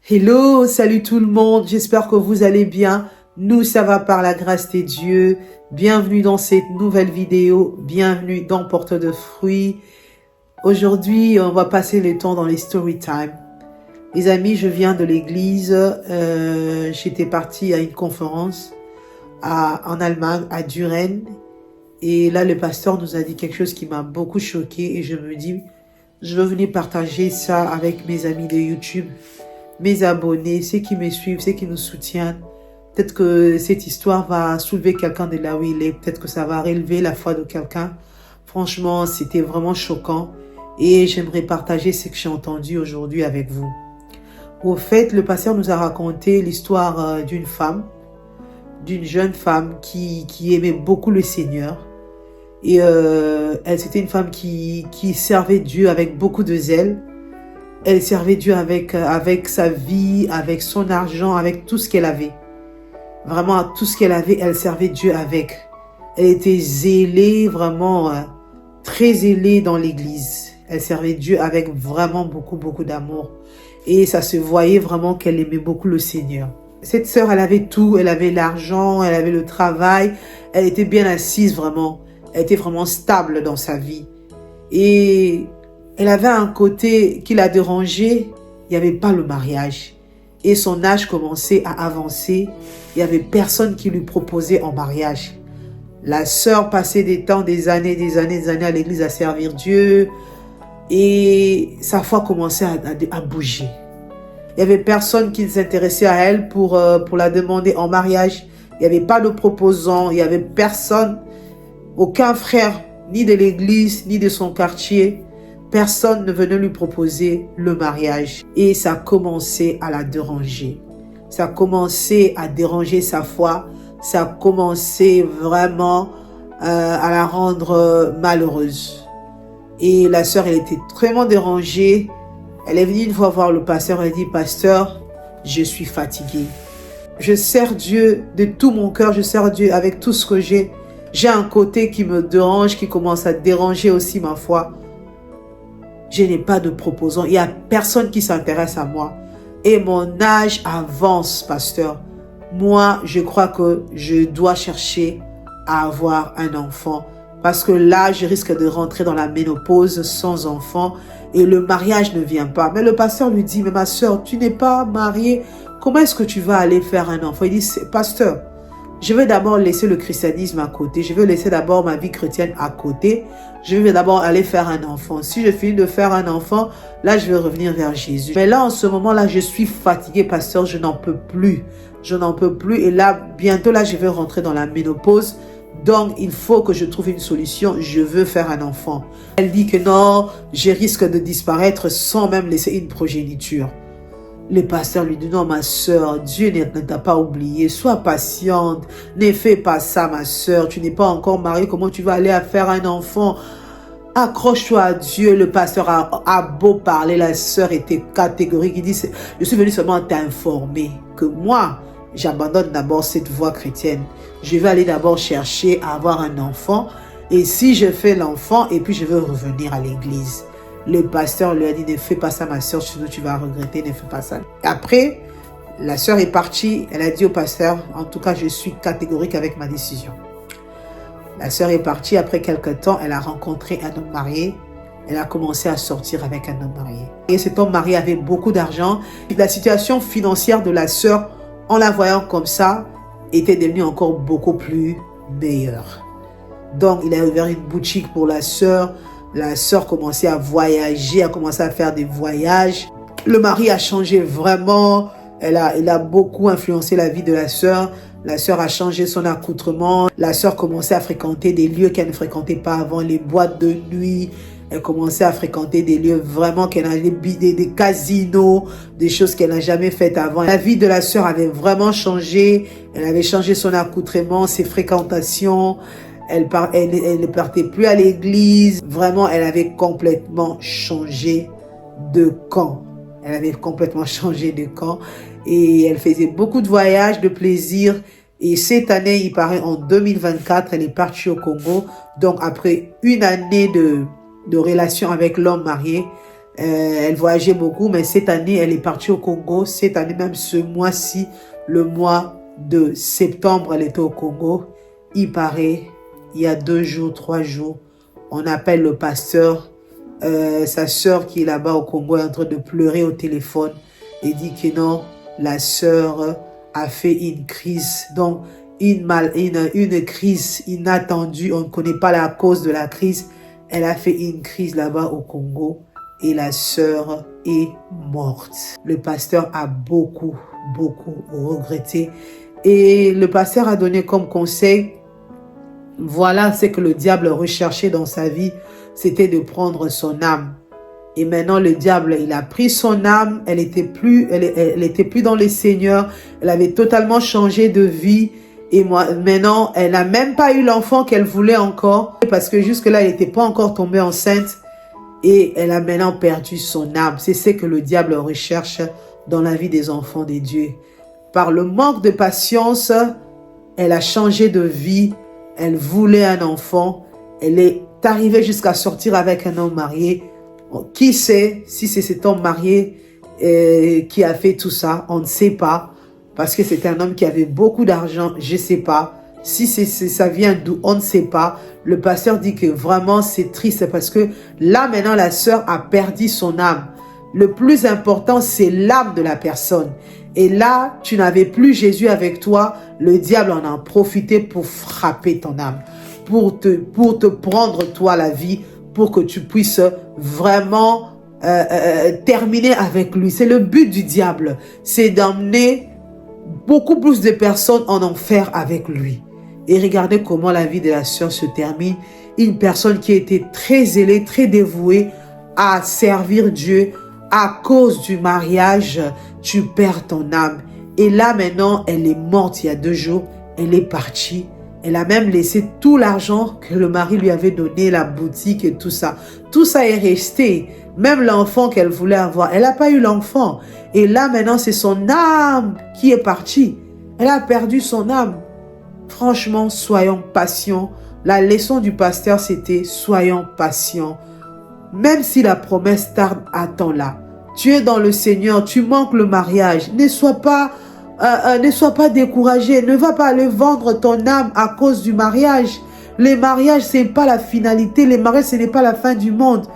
Hello, salut tout le monde, j'espère que vous allez bien. Nous, ça va par la grâce de Dieu. Bienvenue dans cette nouvelle vidéo, bienvenue dans Porte de Fruits. Aujourd'hui, on va passer le temps dans les story time. Les amis, je viens de l'église, j'étais partie à une conférence en Allemagne, à Düren. Et là, le pasteur nous a dit quelque chose qui m'a beaucoup choqué et je me dis, je veux venir partager ça avec mes amis de YouTube, mes abonnés, ceux qui me suivent, ceux qui nous soutiennent. Peut-être que cette histoire va soulever quelqu'un de là où il est. Peut-être que ça va relever la foi de quelqu'un. Franchement, c'était vraiment choquant. Et j'aimerais partager ce que j'ai entendu aujourd'hui avec vous. Au fait, le pasteur nous a raconté l'histoire d'une femme, d'une jeune femme qui aimait beaucoup le Seigneur. Et c'était une femme qui servait Dieu avec beaucoup de zèle. Elle servait Dieu avec sa vie, avec son argent, avec tout ce qu'elle avait. Vraiment, tout ce qu'elle avait, elle servait Dieu avec. Elle était zélée, vraiment très zélée dans l'église. Elle servait Dieu avec vraiment beaucoup d'amour. Et ça se voyait vraiment qu'elle aimait beaucoup le Seigneur. Cette sœur, elle avait tout. Elle avait l'argent, elle avait le travail. Elle était bien assise, vraiment. Elle était vraiment stable dans sa vie. Et elle avait un côté qui la dérangeait. Il n'y avait pas le mariage. Et son âge commençait à avancer. Il n'y avait personne qui lui proposait en mariage. La sœur passait des années à l'église à servir Dieu. Et sa foi commençait à bouger. Il n'y avait personne qui s'intéressait à elle pour la demander en mariage. Il n'y avait pas de proposant. Il n'y avait personne, aucun frère, ni de l'église, ni de son quartier. Personne ne venait lui proposer le mariage. Et ça a commencé à la déranger. Ça a commencé à déranger sa foi. Ça a commencé vraiment à la rendre malheureuse. Et la sœur, elle était vraiment dérangée. Elle est venue une fois voir le pasteur. Elle dit, pasteur, je suis fatiguée. Je sers Dieu de tout mon cœur. Je sers Dieu avec tout ce que j'ai. J'ai un côté qui me dérange, qui commence à déranger aussi ma foi. Je n'ai pas de proposant. Il n'y a personne qui s'intéresse à moi. Et mon âge avance, pasteur. Moi, je crois que je dois chercher à avoir un enfant. Parce que là, je risque de rentrer dans la ménopause sans enfant. Et le mariage ne vient pas. Mais le pasteur lui dit, mais ma soeur, tu n'es pas mariée. Comment est-ce que tu vas aller faire un enfant? Il dit, pasteur, je vais d'abord laisser le christianisme à côté. Je vais laisser d'abord ma vie chrétienne à côté. Je vais d'abord aller faire un enfant. Si je finis de faire un enfant, là, je vais revenir vers Jésus. Mais là, en ce moment-là, je suis fatiguée, pasteur. Je n'en peux plus. Je n'en peux plus. Et là, bientôt, là, je vais rentrer dans la ménopause. Donc, il faut que je trouve une solution. Je veux faire un enfant. Elle dit que non, je risque de disparaître sans même laisser une progéniture. Le pasteur lui dit, non, ma soeur, Dieu ne t'a pas oublié. Sois patiente. Ne fais pas ça, ma soeur. Tu n'es pas encore mariée. Comment tu vas aller faire un enfant? Accroche-toi à Dieu. Le pasteur a beau parler. La soeur était catégorique. Il dit, je suis venu seulement t'informer que moi, j'abandonne d'abord cette voie chrétienne. Je vais aller d'abord chercher à avoir un enfant. Et si je fais l'enfant, et puis je veux revenir à l'église. Le pasteur lui a dit, ne fais pas ça, ma soeur, sinon tu vas regretter, ne fais pas ça. Après, la soeur est partie. Elle a dit au pasteur, en tout cas, je suis catégorique avec ma décision. La soeur est partie. Après quelques temps, elle a rencontré un homme marié. Elle a commencé à sortir avec un homme marié. Et cet homme marié avait beaucoup d'argent. La situation financière de la soeur, en la voyant comme ça, était devenue encore beaucoup plus meilleure. Donc, il a ouvert une boutique pour la sœur. La sœur commençait à voyager, a commencé à faire des voyages. Le mari a changé vraiment. Elle a beaucoup influencé la vie de la sœur. La sœur a changé son accoutrement. La sœur commençait à fréquenter des lieux qu'elle ne fréquentait pas avant, les boîtes de nuit. Elle commençait à fréquenter des lieux vraiment qu'elle a des casinos, des choses qu'elle n'a jamais faites avant. La vie de la sœur avait vraiment changé. Elle avait changé son accoutrement, ses fréquentations. Elle ne partait plus à l'église. Vraiment, elle avait complètement changé de camp. Elle avait complètement changé de camp. Et elle faisait beaucoup de voyages, de plaisir. Et cette année, il paraît en 2024, elle est partie au Congo. Donc, après une année de relation avec l'homme marié, Elle voyageait beaucoup, mais cette année, elle est partie au Congo. Cette année, même ce mois-ci, le mois de septembre, elle était au Congo. Il paraît, il y a 2 jours, 3 jours, on appelle le pasteur. Sa sœur qui est là-bas au Congo est en train de pleurer au téléphone et dit que non, la sœur a fait une crise. Donc, une crise inattendue. On ne connaît pas la cause de la crise. Elle a fait une crise là-bas au Congo. Et la sœur est morte. Le pasteur a beaucoup regretté. Et le pasteur a donné comme conseil, voilà ce que le diable recherchait dans sa vie, c'était de prendre son âme. Et maintenant, le diable, il a pris son âme, elle était plus dans le Seigneur, elle avait totalement changé de vie. Et maintenant, elle n'a même pas eu l'enfant qu'elle voulait encore, parce que jusque-là, elle n'était pas encore tombée enceinte. Et elle a maintenant perdu son âme. C'est ce que le diable recherche dans la vie des enfants de Dieu. Par le manque de patience, elle a changé de vie. Elle voulait un enfant. Elle est arrivée jusqu'à sortir avec un homme marié. Qui sait si c'est cet homme marié qui a fait tout ça? On ne sait pas. Parce que c'est un homme qui avait beaucoup d'argent. Je ne sais pas. Si ça vient d'où, on ne sait pas. Le pasteur dit que vraiment c'est triste parce que là maintenant la sœur a perdu son âme. Le plus important c'est l'âme de la personne. Et là tu n'avais plus Jésus avec toi. Le diable en a profité pour frapper ton âme. Pour te prendre toi la vie. Pour que tu puisses vraiment terminer avec lui. C'est le but du diable. C'est d'emmener beaucoup plus de personnes en enfer avec lui. Et regardez comment la vie de la sœur se termine. Une personne qui était très zélée, très dévouée à servir Dieu. À cause du mariage, tu perds ton âme. Et là maintenant, elle est morte il y a 2 jours. Elle est partie. Elle a même laissé tout l'argent que le mari lui avait donné, la boutique et tout ça. Tout ça est resté. Même l'enfant qu'elle voulait avoir, elle n'a pas eu l'enfant. Et là maintenant, c'est son âme qui est partie. Elle a perdu son âme. Franchement, soyons patients. La leçon du pasteur, c'était soyons patients. Même si la promesse tarde, attends-la. Tu es dans le Seigneur, tu manques le mariage. Ne sois pas découragé. Ne va pas aller vendre ton âme à cause du mariage. Les mariages, ce n'est pas la finalité. Les mariages, ce n'est pas la fin du monde.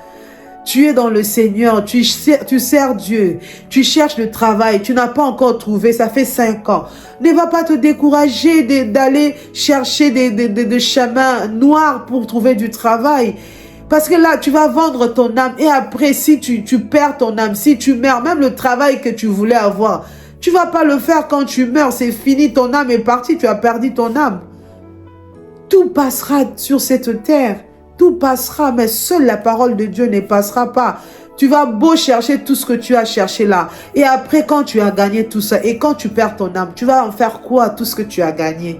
Tu es dans le Seigneur, tu sers Dieu, tu cherches le travail, tu n'as pas encore trouvé, ça fait 5 ans. Ne va pas te décourager d'aller chercher des chemins noirs pour trouver du travail. Parce que là, tu vas vendre ton âme et après, si tu perds ton âme, si tu meurs, même le travail que tu voulais avoir, tu ne vas pas le faire quand tu meurs, c'est fini, ton âme est partie, tu as perdu ton âme. Tout passera sur cette terre. Tout passera, mais seule la parole de Dieu ne passera pas. Tu vas beau chercher tout ce que tu as cherché là. Et après, quand tu as gagné tout ça, et quand tu perds ton âme, tu vas en faire quoi, tout ce que tu as gagné?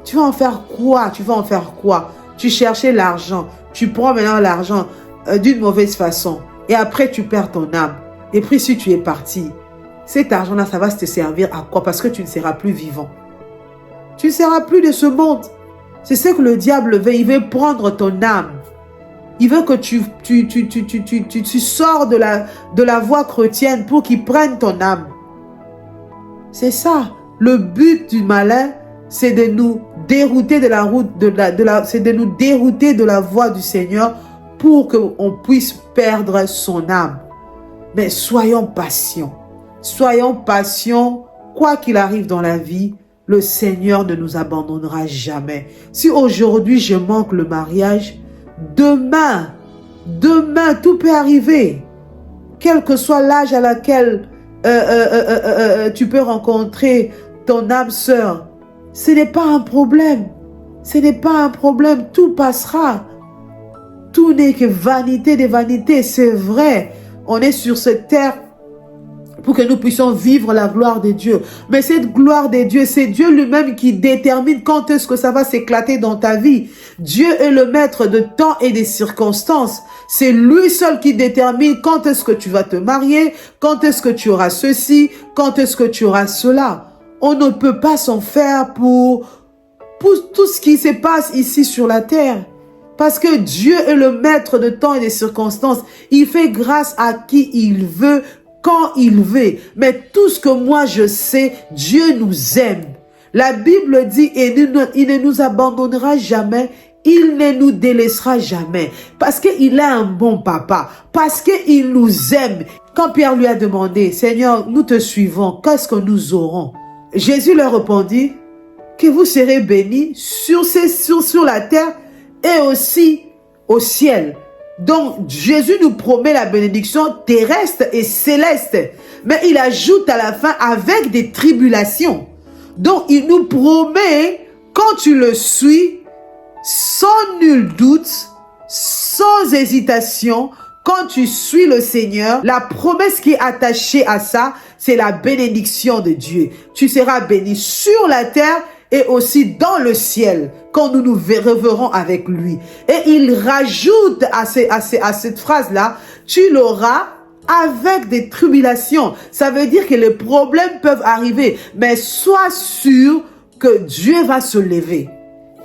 Tu vas en faire quoi? Tu vas en faire quoi? Tu cherchais l'argent. Tu prends maintenant l'argent d'une mauvaise façon. Et après, tu perds ton âme. Et puis, si tu es parti, cet argent-là, ça va te servir à quoi? Parce que tu ne seras plus vivant. Tu ne seras plus de ce monde. C'est ce que le diable veut. Il veut prendre ton âme. Il veut que tu sors de la voie chrétienne pour qu'il prenne ton âme. C'est ça. Le but du malin, c'est de nous dérouter de la route, c'est de nous dérouter de la voie du Seigneur pour qu'on puisse perdre son âme. Mais soyons patients. Soyons patients, quoi qu'il arrive dans la vie. Le Seigneur ne nous abandonnera jamais. Si aujourd'hui je manque le mariage, demain, tout peut arriver. Quel que soit l'âge à laquelle tu peux rencontrer ton âme sœur, ce n'est pas un problème. Ce n'est pas un problème, tout passera. Tout n'est que vanité des vanités, c'est vrai. On est sur cette terre pour que nous puissions vivre la gloire de Dieu. Mais cette gloire de Dieu, c'est Dieu lui-même qui détermine quand est-ce que ça va s'éclater dans ta vie. Dieu est le maître de temps et des circonstances. C'est lui seul qui détermine quand est-ce que tu vas te marier, quand est-ce que tu auras ceci, quand est-ce que tu auras cela. On ne peut pas s'en faire pour tout ce qui se passe ici sur la terre. Parce que Dieu est le maître de temps et des circonstances. Il fait grâce à qui il veut, quand il veut. Mais tout ce que moi je sais, Dieu nous aime. La Bible dit, et il ne nous abandonnera jamais, il ne nous délaissera jamais. Parce qu'il est un bon papa. Parce qu'il nous aime. Quand Pierre lui a demandé, Seigneur, nous te suivons, qu'est-ce que nous aurons? Jésus leur répondit, que vous serez bénis sur la terre et aussi au ciel. Donc, Jésus nous promet la bénédiction terrestre et céleste. Mais il ajoute à la fin avec des tribulations. Donc, il nous promet, quand tu le suis, sans nul doute, sans hésitation, quand tu suis le Seigneur, la promesse qui est attachée à ça, c'est la bénédiction de Dieu. Tu seras béni sur la terre et aussi dans le ciel, quand nous nous reverrons avec lui. Et il rajoute à cette phrase-là, tu l'auras avec des tribulations. Ça veut dire que les problèmes peuvent arriver, mais sois sûr que Dieu va se lever.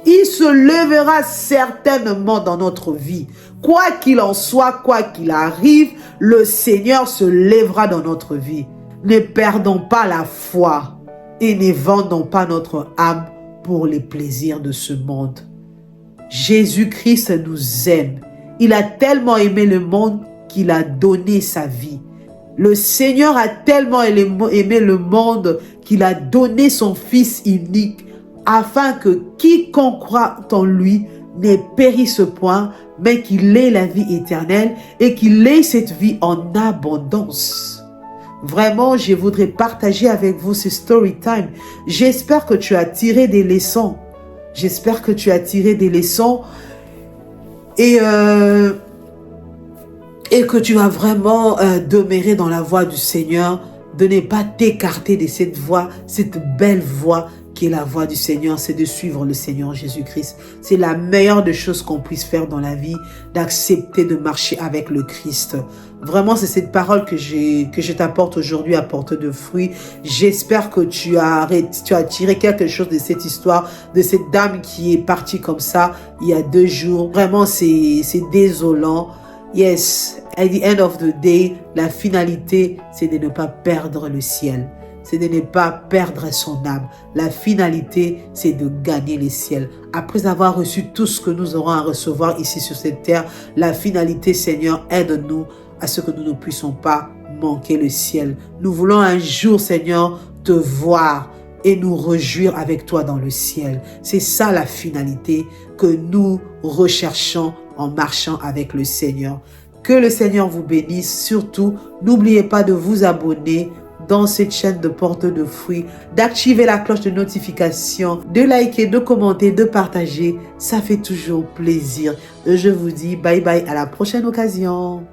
Il se lèvera certainement dans notre vie. Quoi qu'il en soit, quoi qu'il arrive, le Seigneur se lèvera dans notre vie. Ne perdons pas la foi et ne vendons pas notre âme pour les plaisirs de ce monde. Jésus-Christ nous aime. Il a tellement aimé le monde qu'il a donné sa vie. Le Seigneur a tellement aimé le monde qu'il a donné son Fils unique afin que quiconque croit en lui ne périsse point, mais qu'il ait la vie éternelle et qu'il ait cette vie en abondance. Vraiment, je voudrais partager avec vous ce story time. J'espère que tu as tiré des leçons. J'espère que tu as tiré des leçons et que tu vas vraiment demeurer dans la voie du Seigneur, de ne pas t'écarter de cette voie, cette belle voie qui est la voie du Seigneur, c'est de suivre le Seigneur Jésus-Christ. C'est la meilleure des choses qu'on puisse faire dans la vie, d'accepter de marcher avec le Christ. Vraiment, c'est cette parole que je t'apporte aujourd'hui à portée de fruits. J'espère que tu as tiré quelque chose de cette histoire, de cette dame qui est partie comme ça il y a 2 jours. Vraiment, c'est désolant. Yes, at the end of the day, la finalité, c'est de ne pas perdre le ciel. C'est de ne pas perdre son âme. La finalité, c'est de gagner le ciel. Après avoir reçu tout ce que nous aurons à recevoir ici sur cette terre, la finalité, Seigneur, aide-nous à ce que nous ne puissions pas manquer le ciel. Nous voulons un jour, Seigneur, te voir et nous réjouir avec toi dans le ciel. C'est ça la finalité que nous recherchons en marchant avec le Seigneur. Que le Seigneur vous bénisse. Surtout, n'oubliez pas de vous abonner dans cette chaîne de Porte de Fruits, d'activer la cloche de notification, de liker, de commenter, de partager. Ça fait toujours plaisir. Je vous dis bye bye à la prochaine occasion.